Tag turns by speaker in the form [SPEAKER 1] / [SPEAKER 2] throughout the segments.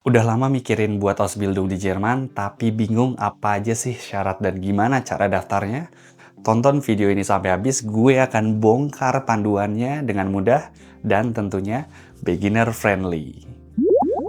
[SPEAKER 1] Udah lama mikirin buat Ausbildung di Jerman, tapi bingung apa aja sih syarat dan gimana cara daftarnya? Tonton video ini sampai habis, gue akan bongkar panduannya dengan mudah dan tentunya beginner friendly.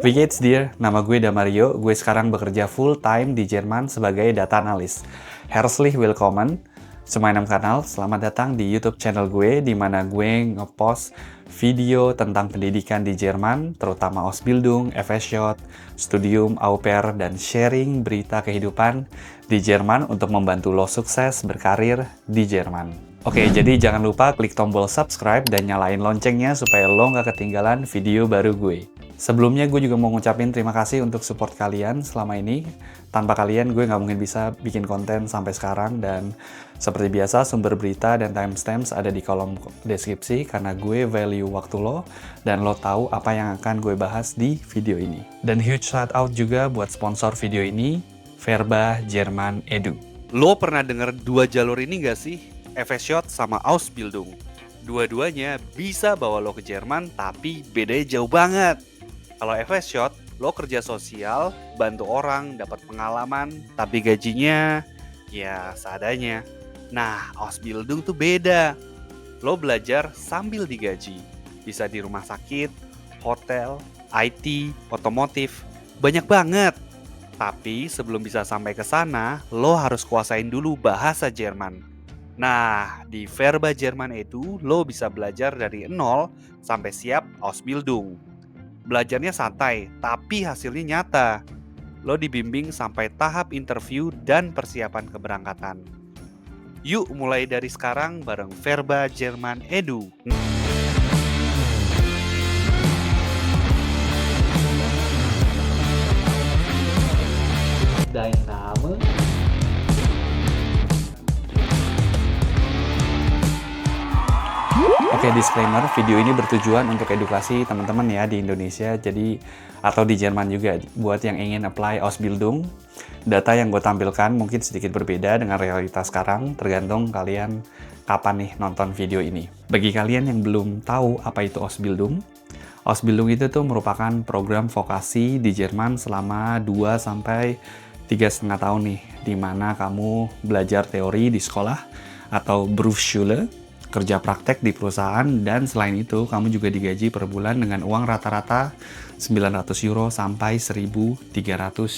[SPEAKER 1] Wie geht's dir? Nama gue Damario, gue sekarang bekerja full time di Jerman sebagai data analis. Herzlich willkommen, semuanya kanal, selamat datang di YouTube channel gue di mana gue ngepost video tentang pendidikan di Jerman, terutama Ausbildung, FSJ, studium, au pair, dan sharing berita kehidupan di Jerman untuk membantu lo sukses berkarir di Jerman. Oke, jadi jangan lupa klik tombol subscribe dan nyalain loncengnya supaya lo nggak ketinggalan video baru gue. Sebelumnya gue juga mau ngucapin terima kasih untuk support kalian selama ini. Tanpa kalian gue nggak mungkin bisa bikin konten sampai sekarang, dan seperti biasa sumber berita dan timestamps ada di kolom deskripsi karena gue value waktu lo dan lo tahu apa yang akan gue bahas di video ini. Dan huge shout out juga buat sponsor video ini, Verba Jerman Edu. Lo pernah denger dua jalur ini nggak sih? FSJ sama Ausbildung. Dua-duanya bisa bawa lo ke Jerman, tapi bedanya jauh banget. Kalau FSJ, lo kerja sosial, bantu orang, dapat pengalaman, tapi gajinya ya seadanya. Nah, Ausbildung tuh beda. Lo belajar sambil digaji. Bisa di rumah sakit, hotel, IT, otomotif, banyak banget. Tapi sebelum bisa sampai ke sana, lo harus kuasain dulu bahasa Jerman. Nah, di Verba Jerman itu lo bisa belajar dari nol sampai siap Ausbildung. Belajarnya santai, tapi hasilnya nyata. Lo dibimbing sampai tahap interview dan persiapan keberangkatan. Yuk mulai dari sekarang bareng Verba Jerman Edu.
[SPEAKER 2] Dein Name?
[SPEAKER 1] Oke, disclaimer, video ini bertujuan untuk edukasi teman-teman ya di Indonesia, jadi atau di Jerman juga, buat yang ingin apply Ausbildung. Data yang gue tampilkan mungkin sedikit berbeda dengan realitas sekarang, tergantung kalian kapan nih nonton video ini. Bagi kalian yang belum tahu apa itu Ausbildung, Ausbildung itu tuh merupakan program vokasi di Jerman selama 2 sampai 3,5 tahun nih, di mana kamu belajar teori di sekolah atau Berufsschule, kerja praktek di perusahaan, dan selain itu kamu juga digaji per bulan dengan uang rata-rata 900 euro sampai 1.300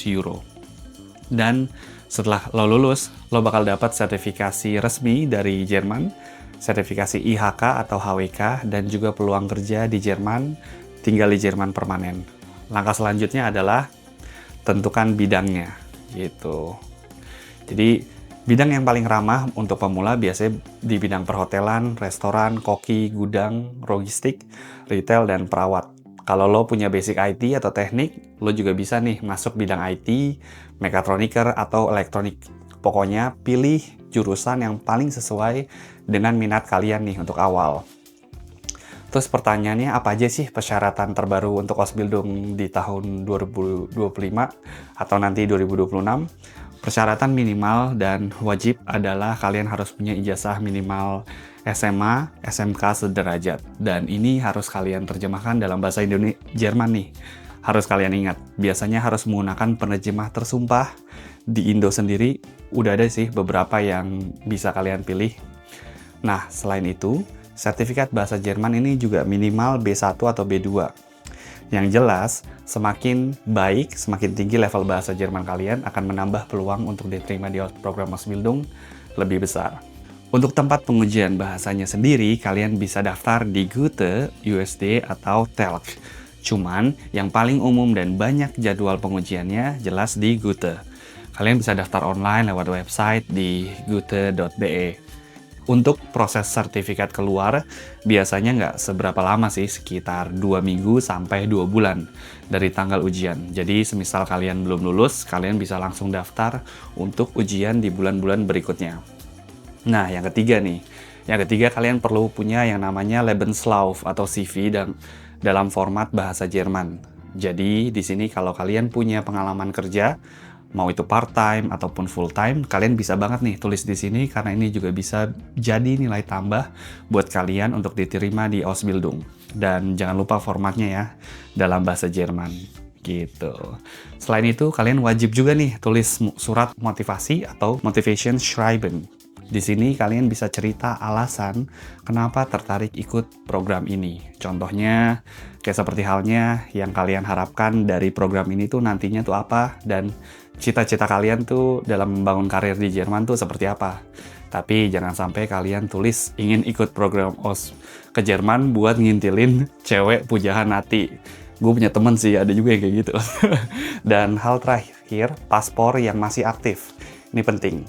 [SPEAKER 1] euro. Dan setelah lo lulus, lo bakal dapat sertifikasi resmi dari Jerman, sertifikasi IHK atau HWK, dan juga peluang kerja di Jerman, tinggal di Jerman permanen. Langkah selanjutnya adalah tentukan bidangnya, gitu. Jadi bidang yang paling ramah untuk pemula biasanya di bidang perhotelan, restoran, koki, gudang, logistik, retail, dan perawat. Kalau lo punya basic IT atau teknik, lo juga bisa nih masuk bidang IT, mekatroniker, atau elektronik. Pokoknya pilih jurusan yang paling sesuai dengan minat kalian nih untuk awal. Terus pertanyaannya, apa aja sih persyaratan terbaru untuk Ausbildung di tahun 2025 atau nanti 2026? Persyaratan minimal dan wajib adalah kalian harus punya ijazah minimal SMA, SMK sederajat. Dan ini harus kalian terjemahkan dalam bahasa Jerman nih. Harus kalian ingat, biasanya harus menggunakan penerjemah tersumpah. Di Indo sendiri, udah ada sih beberapa yang bisa kalian pilih. Nah, selain itu, sertifikat bahasa Jerman ini juga minimal B1 atau B2. Yang jelas, semakin baik, semakin tinggi level bahasa Jerman kalian akan menambah peluang untuk diterima di program Ausbildung lebih besar. Untuk tempat pengujian bahasanya sendiri, kalian bisa daftar di Goethe, USD, atau TELC. Cuman, yang paling umum dan banyak jadwal pengujiannya jelas di Goethe. Kalian bisa daftar online lewat website di goethe.de. Untuk proses sertifikat keluar, biasanya nggak seberapa lama sih, sekitar 2 minggu sampai 2 bulan dari tanggal ujian. Jadi semisal kalian belum lulus, kalian bisa langsung daftar untuk ujian di bulan-bulan berikutnya. Nah, yang ketiga nih. Yang ketiga, kalian perlu punya yang namanya Lebenslauf atau CV dalam format bahasa Jerman. Jadi di sini kalau kalian punya pengalaman kerja, mau itu part-time ataupun full-time, kalian bisa banget nih tulis di sini karena ini juga bisa jadi nilai tambah buat kalian untuk diterima di Ausbildung. Dan jangan lupa formatnya ya, dalam bahasa Jerman. Gitu. Selain itu, kalian wajib juga nih tulis surat motivasi atau motivation schreiben. Di sini kalian bisa cerita alasan kenapa tertarik ikut program ini. Contohnya, kayak seperti halnya yang kalian harapkan dari program ini tuh nantinya tuh apa, dan cita-cita kalian tuh dalam membangun karir di Jerman tuh seperti apa. Tapi jangan sampai kalian tulis ingin ikut program OS ke Jerman buat ngintilin cewek pujaan hati. Gue punya temen sih, ada juga yang kayak gitu. Dan hal terakhir, paspor yang masih aktif. Ini penting.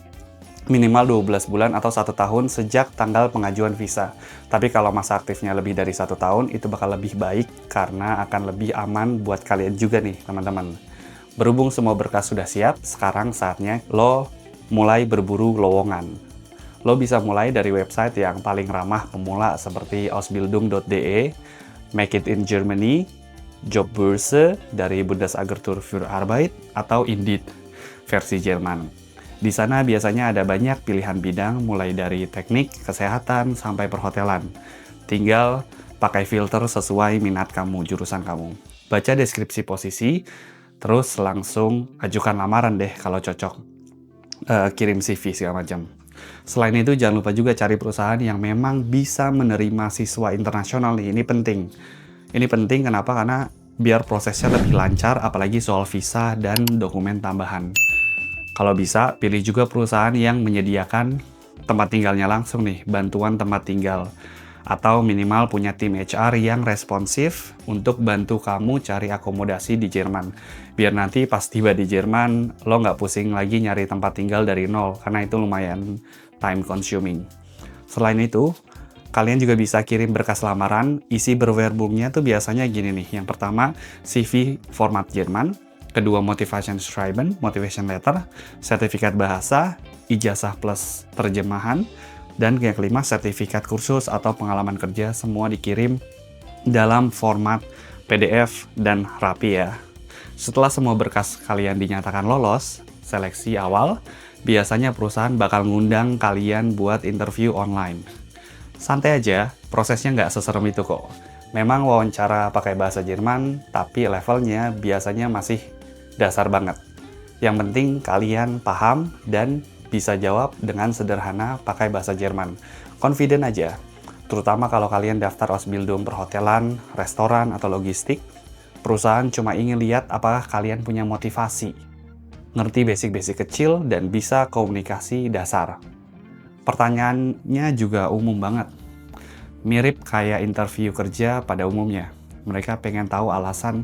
[SPEAKER 1] Minimal 12 bulan atau 1 tahun sejak tanggal pengajuan visa. Tapi kalau masa aktifnya lebih dari 1 tahun, itu bakal lebih baik karena akan lebih aman buat kalian juga nih, teman-teman. Berhubung semua berkas sudah siap, sekarang saatnya lo mulai berburu lowongan. Lo bisa mulai dari website yang paling ramah pemula seperti ausbildung.de, Make It in Germany, Jobbörse dari Bundesagentur für Arbeit, atau Indeed versi Jerman. Di sana biasanya ada banyak pilihan bidang mulai dari teknik, kesehatan, sampai perhotelan. Tinggal pakai filter sesuai minat kamu, jurusan kamu. Baca deskripsi posisi, terus langsung ajukan lamaran deh kalau cocok. Kirim CV segala macam. Selain itu jangan lupa juga cari perusahaan yang memang bisa menerima siswa internasional nih. Ini penting. Ini penting kenapa? Karena biar prosesnya lebih lancar, apalagi soal visa dan dokumen tambahan. Kalau bisa, pilih juga perusahaan yang menyediakan tempat tinggalnya langsung nih, bantuan tempat tinggal. Atau minimal punya tim HR yang responsif untuk bantu kamu cari akomodasi di Jerman. Biar nanti pas tiba di Jerman, lo nggak pusing lagi nyari tempat tinggal dari nol, karena itu lumayan time consuming. Selain itu, kalian juga bisa kirim berkas lamaran, isi berwerbungnya tuh biasanya gini nih. Yang pertama, CV format Jerman. Kedua, motivation schreiben, motivation letter, sertifikat bahasa, ijazah plus terjemahan, dan yang kelima, sertifikat kursus atau pengalaman kerja, semua dikirim dalam format PDF dan rapi ya. Setelah semua berkas kalian dinyatakan lolos, seleksi awal, biasanya perusahaan bakal ngundang kalian buat interview online. Santai aja, prosesnya nggak seserem itu kok. Memang wawancara pakai bahasa Jerman, tapi levelnya biasanya masih dasar banget. Yang penting kalian paham dan bisa jawab dengan sederhana pakai bahasa Jerman. Confident aja. Terutama kalau kalian daftar Ausbildung perhotelan, restoran, atau logistik, perusahaan cuma ingin lihat apakah kalian punya motivasi, ngerti basic-basic kecil, dan bisa komunikasi dasar. Pertanyaannya juga umum banget. Mirip kayak interview kerja pada umumnya. Mereka pengen tahu alasan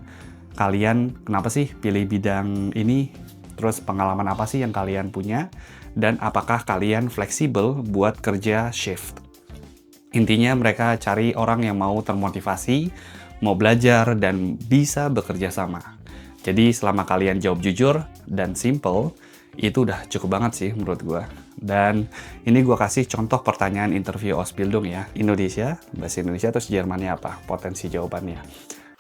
[SPEAKER 1] kalian kenapa sih pilih bidang ini, terus pengalaman apa sih yang kalian punya, dan apakah kalian fleksibel buat kerja shift. Intinya mereka cari orang yang mau termotivasi, mau belajar, dan bisa bekerja sama. Jadi selama kalian jawab jujur dan simple, itu udah cukup banget sih menurut gue. Dan ini gue kasih contoh pertanyaan interview Ausbildung ya. Indonesia, bahasa Indonesia, terus Jermannya apa? Potensi jawabannya.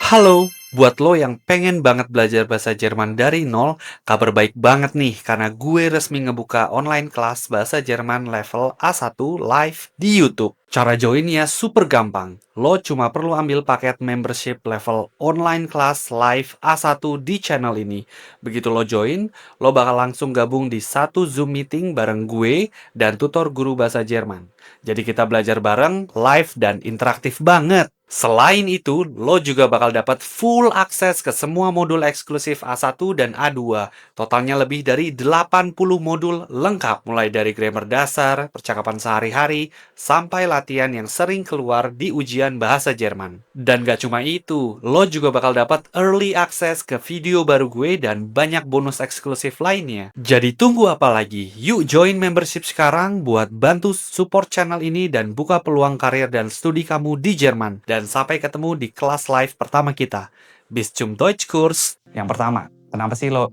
[SPEAKER 1] Halo, buat lo yang pengen banget belajar bahasa Jerman dari nol, kabar baik banget nih karena gue resmi ngebuka online kelas bahasa Jerman level A1 live di YouTube. Cara joinnya super gampang. Lo cuma perlu ambil paket membership level online kelas live A1 di channel ini. Begitu lo join, lo bakal langsung gabung di satu Zoom meeting bareng gue dan tutor guru bahasa Jerman. Jadi kita belajar bareng, live, dan interaktif banget. Selain itu, lo juga bakal dapat full akses ke semua modul eksklusif A1 dan A2. Totalnya lebih dari 80 modul lengkap, mulai dari grammar dasar, percakapan sehari-hari, sampai latihan yang sering keluar di ujian bahasa Jerman. Dan gak cuma itu, lo juga bakal dapat early access ke video baru gue dan banyak bonus eksklusif lainnya. Jadi tunggu apa lagi? Yuk join membership sekarang buat bantu support channel ini dan buka peluang karir dan studi kamu di Jerman. Dan sampai ketemu di kelas live pertama kita. Bis zum Deutschkurs. Yang pertama, kenapa sih lo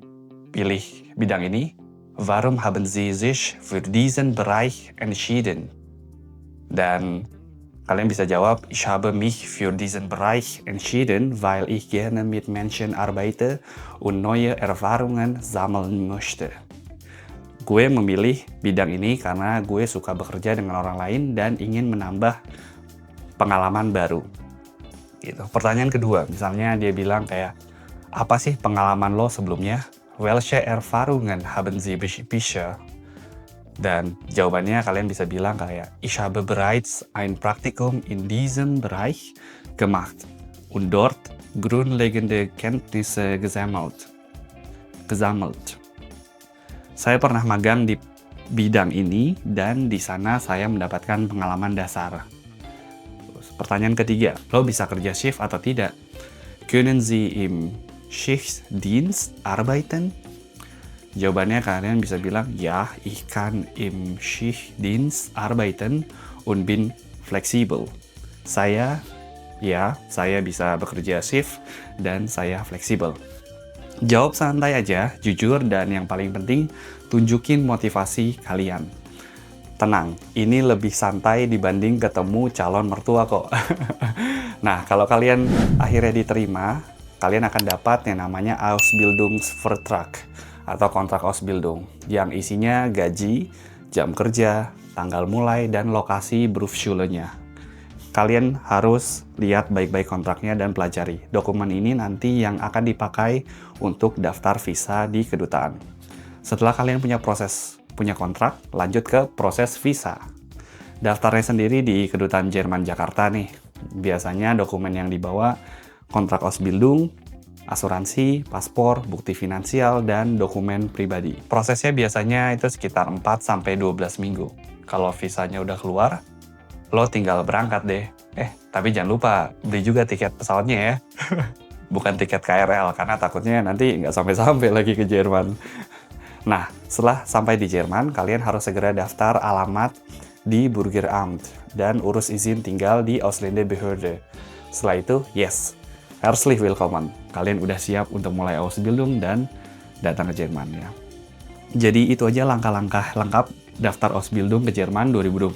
[SPEAKER 1] pilih bidang ini? Warum haben Sie sich für diesen Bereich entschieden? Dan kalian bisa jawab, ich habe mich für diesen Bereich entschieden, weil ich gerne mit Menschen arbeite und neue Erfahrungen sammeln möchte. Gue memilih bidang ini karena gue suka bekerja dengan orang lain dan ingin menambah pengalaman baru. Gitu. Pertanyaan kedua, misalnya dia bilang kayak, Apa sih pengalaman lo sebelumnya? Welche Erfahrungen haben Sie bisher? Dan jawabannya kalian bisa bilang kayak, Ich habe bereits ein Praktikum in diesem Bereich gemacht und dort grundlegende Kenntnisse gesammelt. Saya pernah magang di bidang ini dan di sana saya mendapatkan pengalaman dasar. Terus, pertanyaan ketiga, lo bisa kerja shift atau tidak? Können Sie im Schichtdienst arbeiten? Jawabannya kalian bisa bilang, ja, ich kann im Schichtdienst arbeiten und bin flexibel. Saya bisa bekerja shift dan saya fleksibel. Jawab santai aja, jujur, dan yang paling penting, tunjukin motivasi kalian. Tenang, ini lebih santai dibanding ketemu calon mertua kok. Nah, kalau kalian akhirnya diterima, kalian akan dapat yang namanya Ausbildungsvertrag atau kontrak Ausbildung yang isinya gaji, jam kerja, tanggal mulai, dan lokasi Berufsschule-nya. Kalian harus lihat baik-baik kontraknya dan pelajari. Dokumen ini nanti yang akan dipakai untuk daftar visa di kedutaan. Setelah kalian punya kontrak, lanjut ke proses visa. Daftarnya sendiri di kedutaan Jerman Jakarta nih. Biasanya dokumen yang dibawa kontrak Ausbildung, asuransi, paspor, bukti finansial, dan dokumen pribadi. Prosesnya biasanya itu sekitar 4-12 minggu. Kalau visanya udah keluar, lo tinggal berangkat deh. Tapi jangan lupa beli juga tiket pesawatnya ya. Bukan tiket KRL, karena takutnya nanti nggak sampai-sampai lagi ke Jerman. Nah, setelah sampai di Jerman, kalian harus segera daftar alamat di Bürgeramt dan urus izin tinggal di Ausländerbehörde. Setelah itu, yes, herzlich willkommen. Kalian udah siap untuk mulai Ausbildung dan datang ke Jerman ya. Jadi itu aja langkah-langkah lengkap daftar Ausbildung ke Jerman 2025.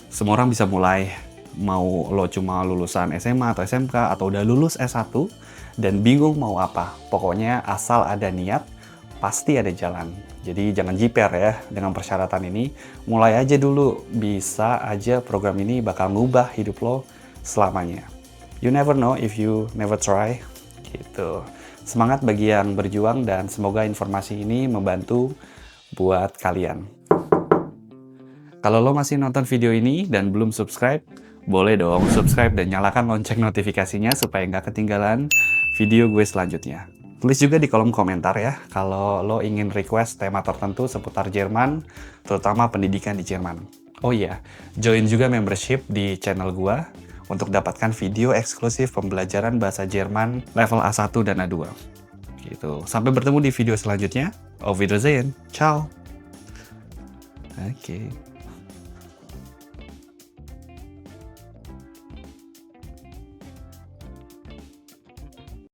[SPEAKER 1] Semua orang bisa mulai, mau lo cuma lulusan SMA atau SMK atau udah lulus S1 dan bingung mau apa. Pokoknya asal ada niat, pasti ada jalan. Jadi jangan jiper ya dengan persyaratan ini. Mulai aja dulu, bisa aja program ini bakal ngubah hidup lo selamanya. You never know if you never try. Gitu. Semangat bagi yang berjuang dan semoga informasi ini membantu buat kalian. Kalau lo masih nonton video ini dan belum subscribe, boleh dong subscribe dan nyalakan lonceng notifikasinya supaya nggak ketinggalan video gue selanjutnya. Tulis juga di kolom komentar ya kalau lo ingin request tema tertentu seputar Jerman, terutama pendidikan di Jerman. Oh iya, join juga membership di channel gue untuk dapatkan video eksklusif pembelajaran bahasa Jerman level A1 dan A2. Gitu. Sampai bertemu di video selanjutnya. Auf Wiedersehen. Ciao. Oke.